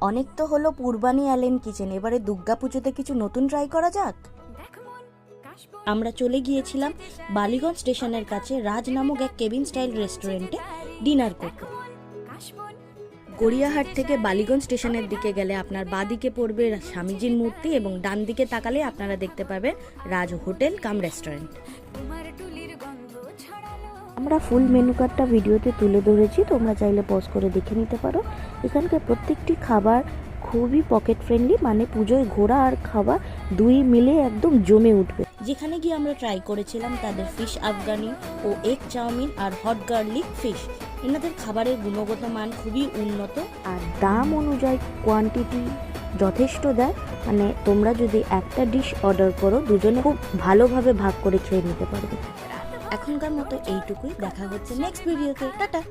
অনেক তো হলো পূর্বানী অ্যালেন কিচেন, এবারে দুর্গা পুজোতে কিছু নতুন ট্রাই করা যাক। আমরা চলে গিয়েছিলাম বালিগঞ্জ স্টেশনের কাছে রাজ নামক এক কেবিন স্টাইল রেস্টুরেন্টে ডিনার করতে। গড়িয়াহাট থেকে বালিগঞ্জ স্টেশনের দিকে গেলে আপনার বাঁদিকে পড়বে স্বামীজির মূর্তি এবং ডান দিকে তাকালে আপনারা দেখতে পাবেন রাজ হোটেল কাম রেস্টুরেন্ট। আমরা ফুল মেনু কার্ডটা ভিডিওতে তুলে ধরেছি, তোমরা চাইলে পজ করে দেখে নিতে পারো। এখানকার প্রত্যেকটি খাবার খুবই পকেট ফ্রেন্ডলি, মানে পুজোয় ঘোরা আর খাওয়া দুই মিলে একদম জমে উঠবে। যেখানে গিয়ে আমরা ট্রাই করেছিলাম তাদের ফিশ আফগানি ও এগ চাউমিন আর হট গার্লিক ফিশ। এনাদের খাবারের গুণগত মান খুবই উন্নত আর দাম অনুযায়ী কোয়ান্টিটি যথেষ্ট দেয়, মানে তোমরা যদি একটা ডিশ অর্ডার করো দুজনে খুব ভালোভাবে ভাগ করে খেয়ে নিতে পারবে। এখনকার মতো এইটুকুই, দেখা হচ্ছে নেক্সট ভিডিওতে, টাটা।